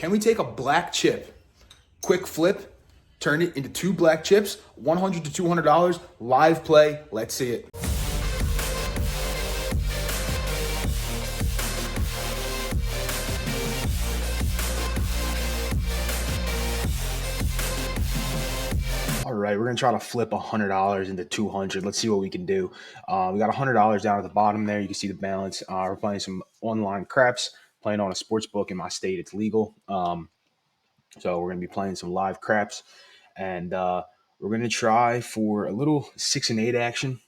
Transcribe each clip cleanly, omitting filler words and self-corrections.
Can we take a black chip, quick flip, turn it into 2 black chips, $100 to $200, live play? Let's see it. All right, we're gonna try to flip $100 into 200. Let's see what we can do. We got $100 down at the bottom there. You can see the balance. We're playing some online craps, playing on a sports book in my state. It's legal. So we're gonna be playing some live craps, and we're gonna try for a little 6 and 8 action.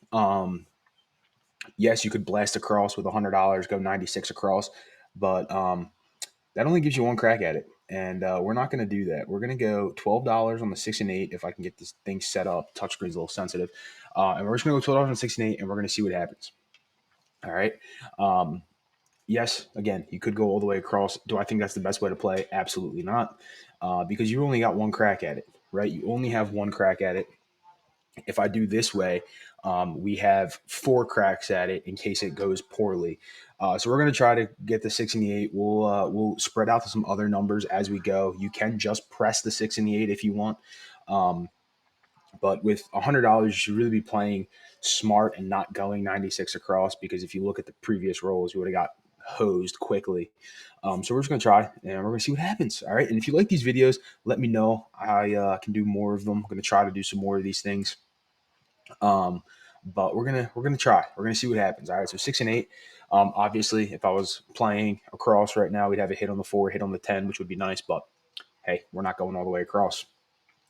Yes, you could blast across with $100, go 96 across, but that only gives you one crack at it. And we're not going to do that. We're going to go $12 on the 6 and 8 if I can get this thing set up. Touchscreen's a little sensitive. And we're just going to go $12 on 6 and 8, and we're going to see what happens. All right. Yes, again, you could go all the way across. Do I think that's the best way to play? Absolutely not, because you only got one crack at it, right? You only have one crack at it. If I do this way, we have 4 cracks at it in case it goes poorly. So we're going to try to get the 6 and the 8. We'll spread out to some other numbers as we go. You can just press the 6 and the 8 if you want. But with $100, you should really be playing smart and not going 96 across, because if you look at the previous rolls, you would have got hosed quickly. So we're just going to try, and we're going to see what happens. All right. And if you like these videos, let me know. I can do more of them. I'm going to try to do some more of these things. But we're gonna try. We're gonna see what happens. All right. So 6 and 8. Obviously, if I was playing across right now, we'd have a hit on the 4, hit on the 10, which would be nice. But hey, we're not going all the way across.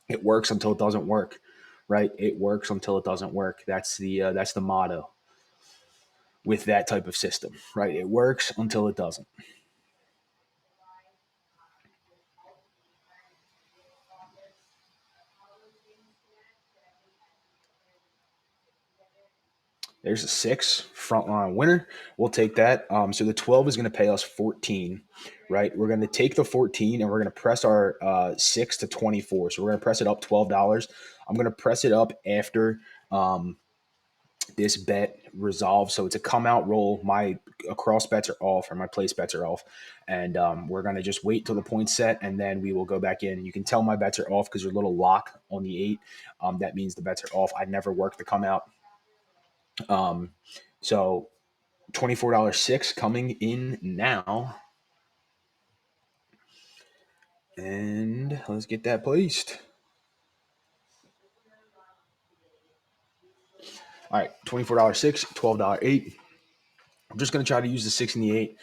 It works until it doesn't work, right? It works until it doesn't work. That's the motto with that type of system, right? It works until it doesn't. There's a 6 frontline winner. We'll take that. So the 12 is going to pay us 14, right? We're going to take the 14 and we're going to press our 6 to 24. So we're going to press it up $12. I'm going to press it up after this bet resolves. So it's a come out roll. My cross bets are off, or my place bets are off. And we're going to just wait till the point's set, and then we will go back in. You can tell my bets are off because there's a little lock on the 8. That means the bets are off. I never work the come out. So $24 6 coming in now. And let's get that placed. All right, $24 6, $12 8. I'm just going to try to use the 6 and the 8.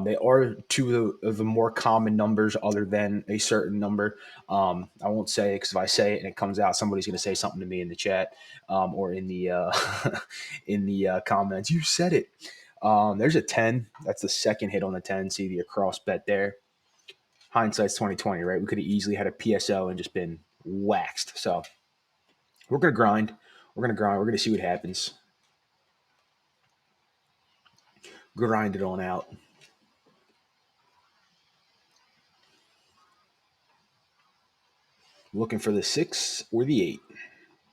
They are 2 of the more common numbers other than a certain number. I won't say it, because if I say it and it comes out, somebody's going to say something to me in the chat or in the comments. You said it. There's a 10. That's the second hit on the 10. See the across bet there. Hindsight's 2020, right? We could have easily had a PSO and just been waxed. So we're going to grind. We're going to see what happens. Grind it on out. Looking for the 6 or the 8.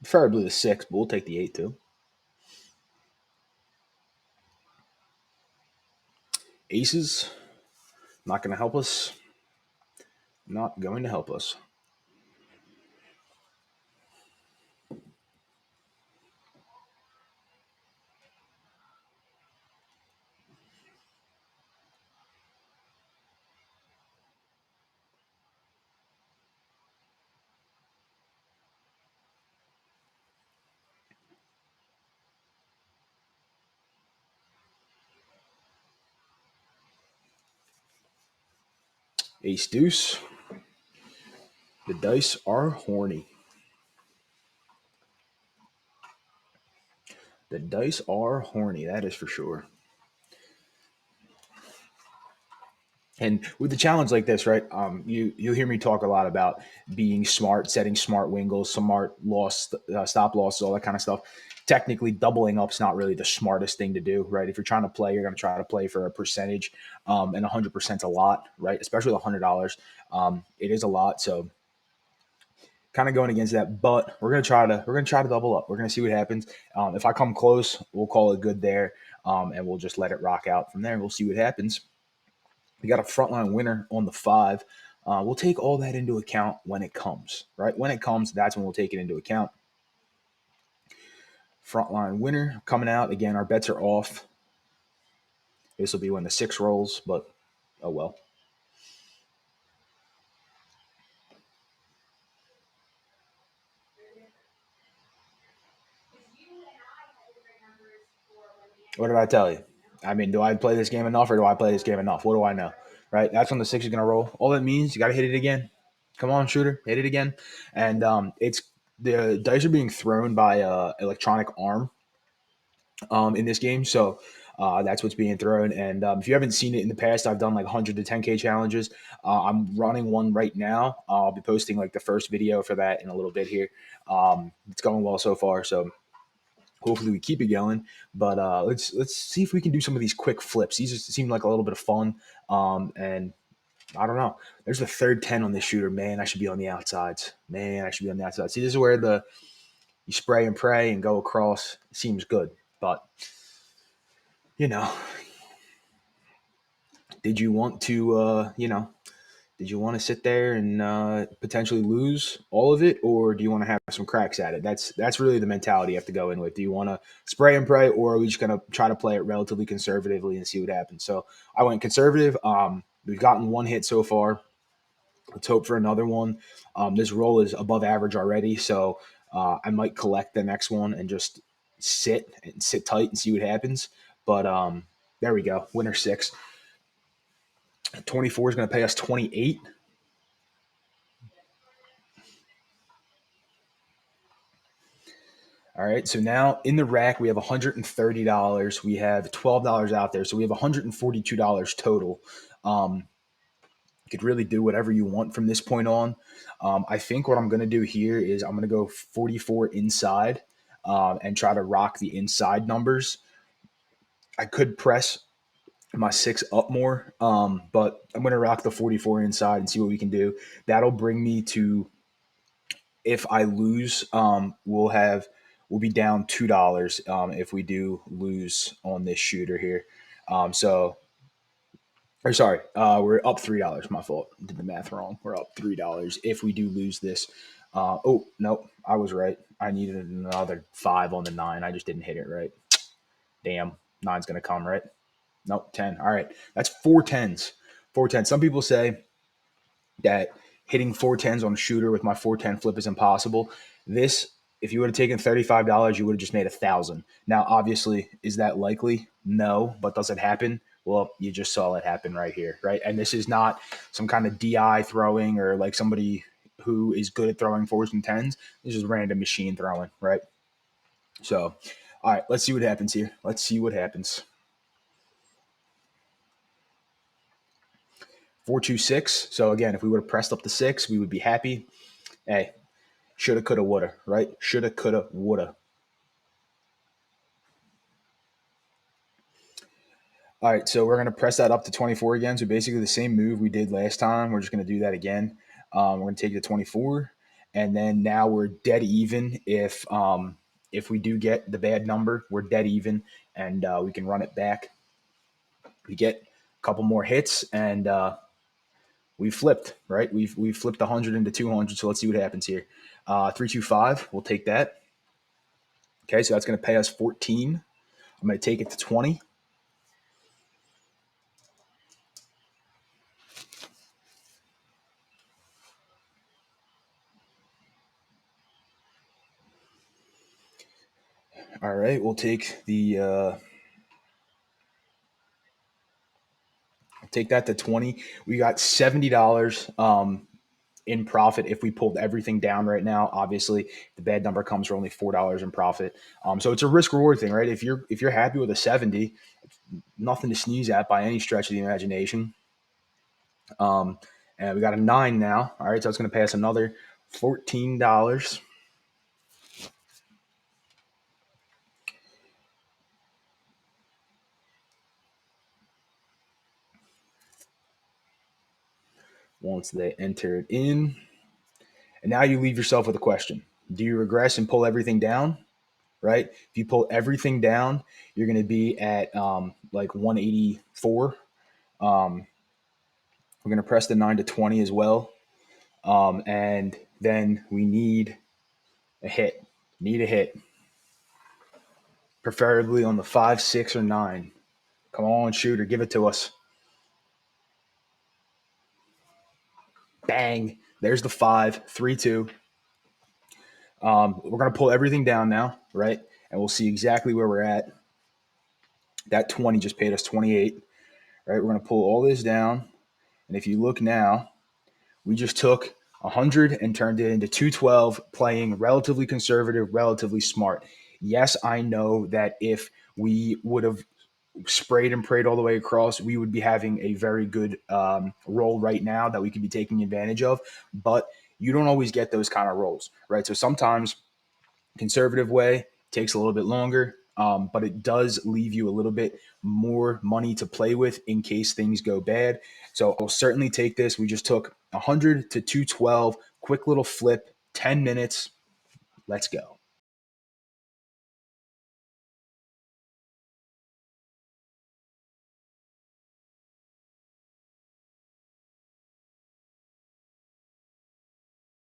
Preferably the 6, but we'll take the 8 too. Aces, not going to help us. Not going to help us. Ace deuce. The dice are horny. The dice are horny, that is for sure. And with the challenge like this, right? You'll hear me talk a lot about being smart, setting smart wingles, smart stop losses, all that kind of stuff. Technically, doubling up's not really the smartest thing to do, right? If you're trying to play, you're going to try to play for a percentage, and 100% a lot, right? Especially with $100, it is a lot. So, kind of going against that, but we're gonna try to double up. We're gonna see what happens. If I come close, we'll call it good there, and we'll just let it rock out from there. We'll see what happens. We got a frontline winner on the 5. We'll take all that into account when it comes, right? When it comes, that's when we'll take it into account. Frontline winner coming out. Again, our bets are off. This will be when the 6 rolls, but oh well. What did I tell you? I mean, do I play this game enough or do I play this game enough? What do I know? Right? That's when the 6 is going to roll. All that means you got to hit it again. Come on, shooter, hit it again. And it's the dice are being thrown by electronic arm in this game. So that's what's being thrown. And if you haven't seen it in the past, I've done like 100 to 10K challenges. I'm running one right now. I'll be posting like the first video for that in a little bit here. It's going well so far. So hopefully we keep it going. But let's see if we can do some of these quick flips. These just seem like a little bit of fun. And I don't know. There's the third 10 on this shooter. Man, I should be on the outsides. Man, I should be on the outside. See, this is where you spray and pray and go across. It seems good. But, you know, did you want to, did you want to sit there and potentially lose all of it, or do you want to have some cracks at it? That's really the mentality you have to go in with. Do you want to spray and pray, or are we just going to try to play it relatively conservatively and see what happens? So I went conservative. We've gotten one hit so far. Let's hope for another one. This roll is above average already, so I might collect the next one and just sit tight and see what happens. But there we go. Winner 6. 24 is going to pay us 28. All right. So now in the rack, we have $130. We have $12 out there. So we have $142 total. You could really do whatever you want from this point on. I think what I'm going to do here is I'm going to go 44 inside and try to rock the inside numbers. I could press my 6 up more, but I'm going to rock the 44 inside and see what we can do. That'll bring me to, if I lose, we'll be down $2 if we do lose on this shooter here. So or sorry, we're up $3. My fault. Did the math wrong. We're up $3 if we do lose this. Oh no, I was right. I needed another 5 on the 9. I just didn't hit it right. Damn, nine's gonna come right. Nope, 10. All right, that's 4 10s. 4 10s. Some people say that hitting 4 10s on a shooter with my 4 10 flip is impossible. This, if you would have taken $35, you would have just made 1,000. Now, obviously, is that likely? No, but does it happen? Well, you just saw it happen right here, right? And this is not some kind of DI throwing or like somebody who is good at throwing 4s and 10s. This is random machine throwing, right? So, all right, let's see what happens here. Let's see what happens. 4 2 6. So again, if we would have pressed up the 6, we would be happy. Hey, shoulda, coulda, woulda, right? Shoulda, coulda, woulda. All right, so we're going to press that up to 24 again. So basically the same move we did last time. We're just going to do that again. We're going to take it to 24. And then now we're dead even. If we do get the bad number, we're dead even. And we can run it back. We get a couple more hits, and we flipped, right? We've flipped 100 into 200. So let's see what happens here. 3 2 5. We'll take that. Okay, so that's going to pay us 14. I'm going to take it to 20. All right, we'll take that to 20. We got $70 in profit if we pulled everything down right now. Obviously, the bad number comes for only $4 in profit. So it's a risk reward thing, right? If you're happy with a 70, nothing to sneeze at by any stretch of the imagination. And we got a 9 now. All right, so it's going to pay us another $14. Once they enter it in. And now you leave yourself with a question. Do you regress and pull everything down? Right? If you pull everything down, you're going to be at like 184. We're going to press the 9 to 20 as well. And then we need a hit. Need a hit. Preferably on the 5, 6, or 9. Come on, shooter, give it to us. Bang. There's the 5, 3, 2. We're going to pull everything down now, right? And we'll see exactly where we're at. That 20 just paid us 28, right? We're going to pull all this down. And if you look now, we just took 100 and turned it into 212, playing relatively conservative, relatively smart. Yes, I know that if we would have sprayed and prayed all the way across, we would be having a very good roll right now that we could be taking advantage of. But you don't always get those kind of rolls, right? So sometimes conservative way takes a little bit longer, but it does leave you a little bit more money to play with in case things go bad. So I'll certainly take this. We just took 100 to 212, quick little flip, 10 minutes. Let's go.